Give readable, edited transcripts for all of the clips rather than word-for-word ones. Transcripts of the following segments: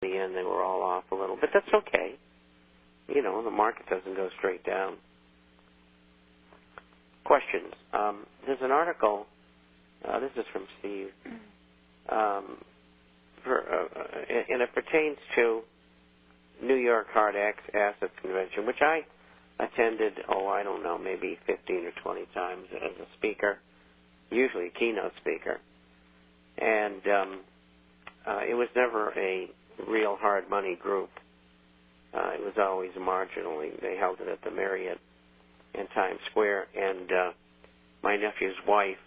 the end they were all off a little, but that's okay. You know, the market doesn't go straight down. Questions. There's an article, this is from Steve, and it pertains to New York Hard Assets Convention, which I attended, I don't know, maybe 15 or 20 times as a speaker, usually a keynote speaker. And it was never a real hard money group. It was always marginally. They held it at the Marriott in Times Square, and my nephew's wife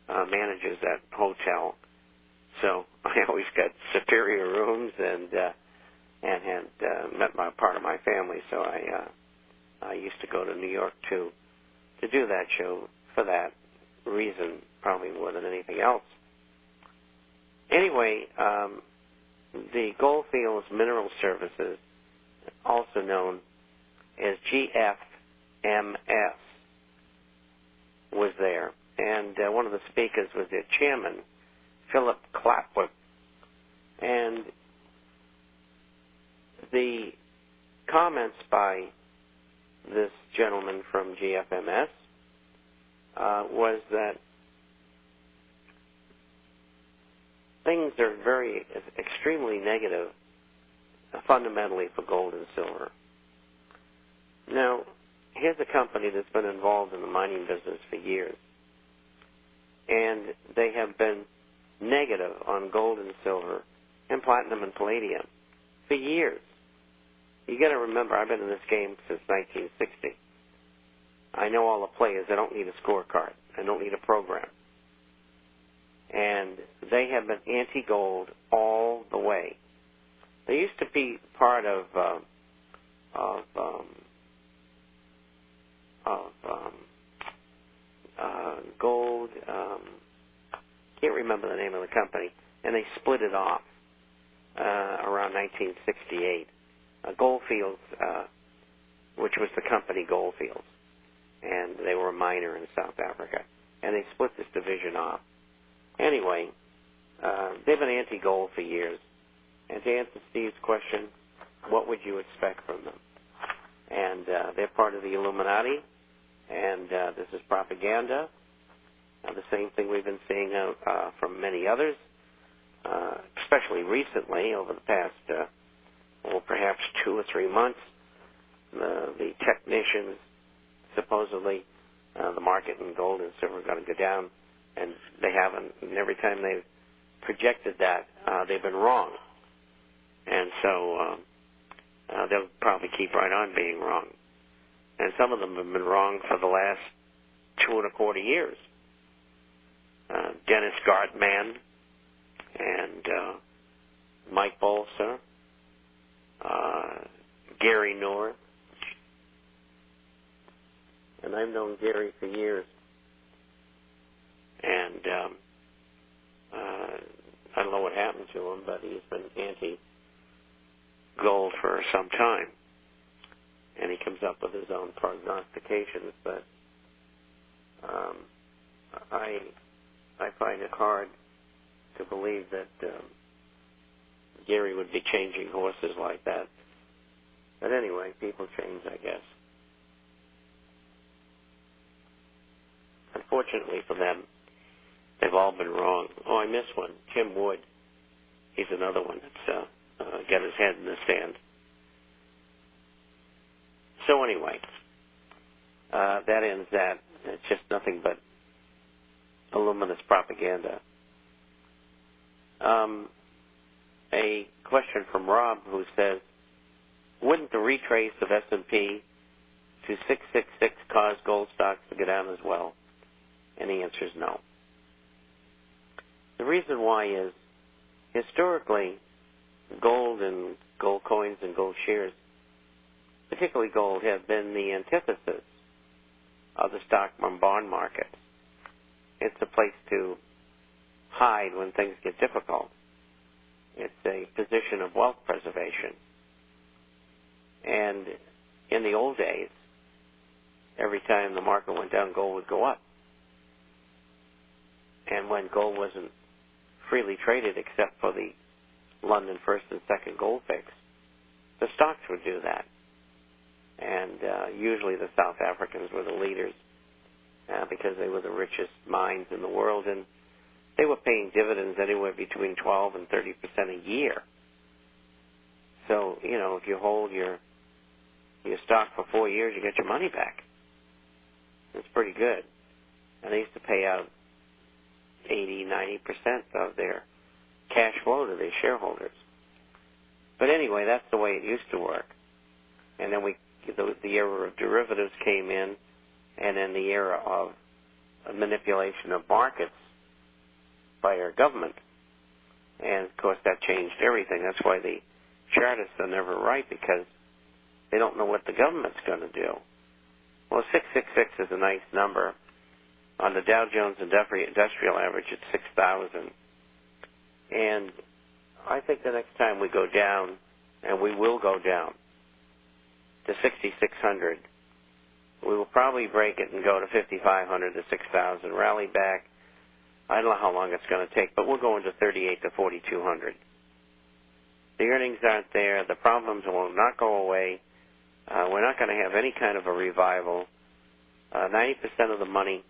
manages that hotel, so I always got superior rooms and had met part of my family. So I used to go to New York to do that show for that reason, probably more than anything else. Anyway, the Goldfields Mineral Services, also known as GFMS, was there, and one of the speakers was their chairman, Philip Clapwood. And the comments by this gentleman from GFMS was that things are extremely negative fundamentally for gold and silver. Now, here's a company that's been involved in the mining business for years, and they have been negative on gold and silver and platinum and palladium for years. You got to remember, I've been in this game since 1960. I know all the players. I don't need a scorecard. I don't need a program. And they have been anti-gold all the way. They used to be part of gold. Can't remember the name of the company, and they split it off around 1968. Goldfields, which was the company Goldfields, and they were a miner in South Africa, and they split this division off. Anyway, they've been anti-gold for years. And to answer Steve's question, what would you expect from them? And they're part of the Illuminati, and this is propaganda. The same thing we've been seeing from many others, especially recently over the past, perhaps 2 or 3 months. The technicians, supposedly, the market in gold and silver are going to go down, and they haven't. And every time they've projected that, they've been wrong. And so they'll probably keep right on being wrong. And some of them have been wrong for the last 2.25 years. Dennis Gartman and Mike Bolser, Gary North. And I've known Gary for years. And I don't know what happened to him, but he's been anti-gold for some time. And he comes up with his own prognostications, but I find it hard to believe that Gary would be changing horses like that. But anyway, people change, I guess. Unfortunately for them, they've all been wrong. Oh, I missed one. Tim Wood. He's another one that's got his head in the sand. So anyway, that ends that. It's just nothing but illuminous propaganda. A question from Rob who says, wouldn't the retrace of S&P to 666 cause gold stocks to go down as well? And the answer is no. The reason why is, historically, gold and gold coins and gold shares, particularly gold, have been the antithesis of the stock and bond market. It's a place to hide when things get difficult. It's a position of wealth preservation. And in the old days, every time the market went down, gold would go up. And when gold wasn't freely traded except for the London first and second gold fix, the stocks would do that. And usually the South Africans were the leaders because they were the richest mines in the world, and they were paying dividends anywhere between 12 and 30% a year. So, if you hold your stock for 4 years, you get your money back. It's pretty good. And they used to pay out 80, 90% of their cash flow to their shareholders. But anyway, that's the way it used to work. And then the era of derivatives came in, and then the era of manipulation of markets by our government. And, of course, that changed everything. That's why the chartists are never right, because they don't know what the government's going to do. Well, 666 is a nice number. On the Dow Jones Industrial Average, it's 6,000. And I think the next time we go down, and we will go down to 6,600, we will probably break it and go to 5,500 to 6,000, rally back. I don't know how long it's going to take, but we'll go into 38 to 4,200. The earnings aren't there. The problems will not go away. We're not going to have any kind of a revival. 90% of the money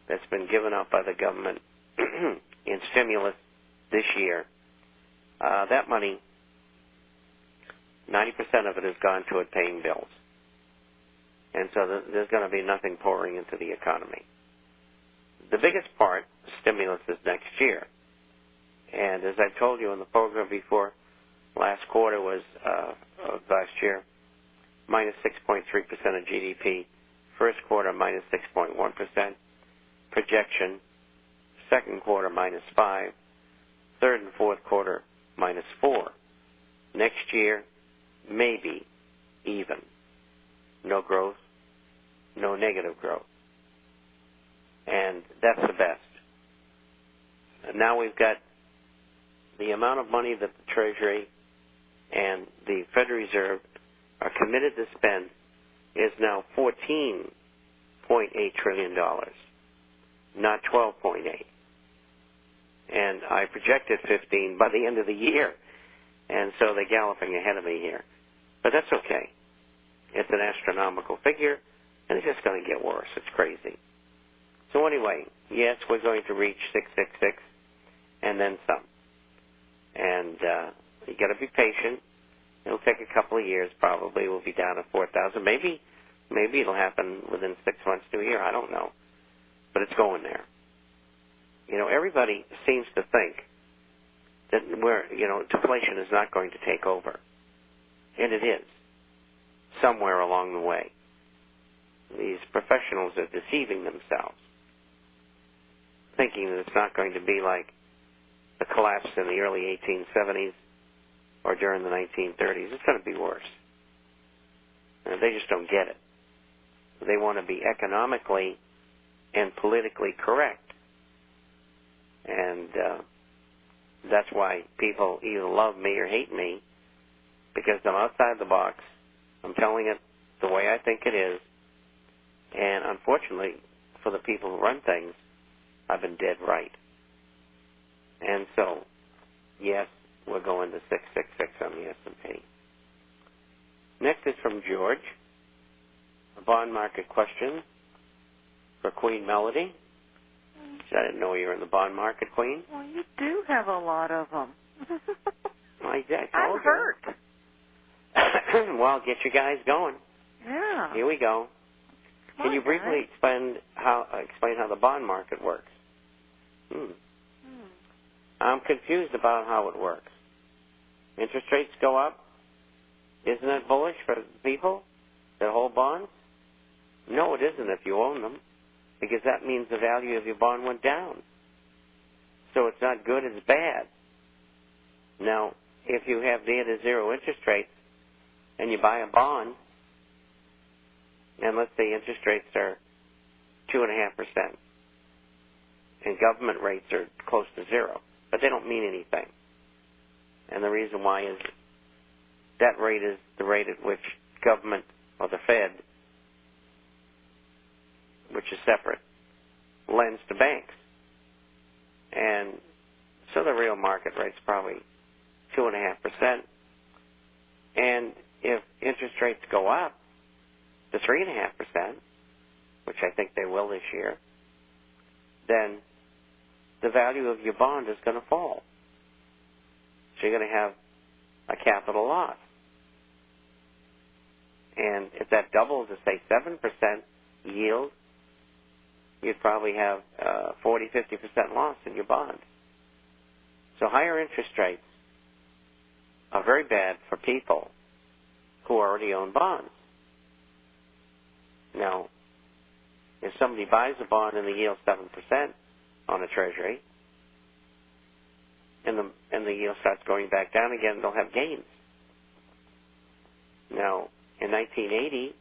that's been given out by the government in stimulus this year, that money, 90% of it has gone toward paying bills. And so there's going to be nothing pouring into the economy. The biggest part, the stimulus, is next year. And as I told you in the program before, last quarter was, of last year, minus 6.3% of GDP. First quarter, minus 6.1%. Projection, second quarter, minus 5. Third and fourth quarter, minus 4. Next year, maybe even. No growth, no negative growth. And that's the best. And now we've got the amount of money that the Treasury and the Federal Reserve are committed to spend is now $14.8 trillion, not 12.8. And I projected 15 by the end of the year. And so they're galloping ahead of me here. But that's okay. It's an astronomical figure, and it's just going to get worse. It's crazy. So anyway, yes, we're going to reach 666 and then some. And you got to be patient. It'll take a couple of years probably. We'll be down to 4,000. Maybe it'll happen within 6 months to a year. I don't know. But it's going there. Everybody seems to think that deflation is not going to take over. And it is, somewhere along the way. These professionals are deceiving themselves, thinking that it's not going to be like the collapse in the early 1870s or during the 1930s. It's going to be worse. And they just don't get it. They want to be economically and politically correct. And that's why people either love me or hate me, because I'm outside the box. I'm telling it the way I think it is. And unfortunately, for the people who run things, I've been dead right. And so, yes, we're going to 666 on the S&P. Next is from George, a bond market question for Queen Melody. I didn't know you were in the bond market, Queen. Well, you do have a lot of them. I I'm hurt. Well, get you guys going. Yeah. Here we go. Can you briefly explain how the bond market works? I'm confused about how it works. Interest rates go up. Isn't that bullish for people that hold bonds? No, it isn't if you own them, because that means the value of your bond went down. So it's not good, it's bad. Now, if you have near to zero interest rates and you buy a bond, and let's say interest rates are 2.5%, and government rates are close to zero, but they don't mean anything. And the reason why is that rate is the rate at which government, or the Fed, which is separate, lends to banks. And so the real market rate's probably 2.5%. And if interest rates go up to 3.5%, which I think they will this year, then the value of your bond is going to fall. So you're going to have a capital loss. And if that doubles to, say, 7% yield, you'd probably have 40, 50% loss in your bond. So higher interest rates are very bad for people who already own bonds. Now, if somebody buys a bond and the yield's 7% on a treasury, and the yield starts going back down again, they'll have gains. Now, in 1980,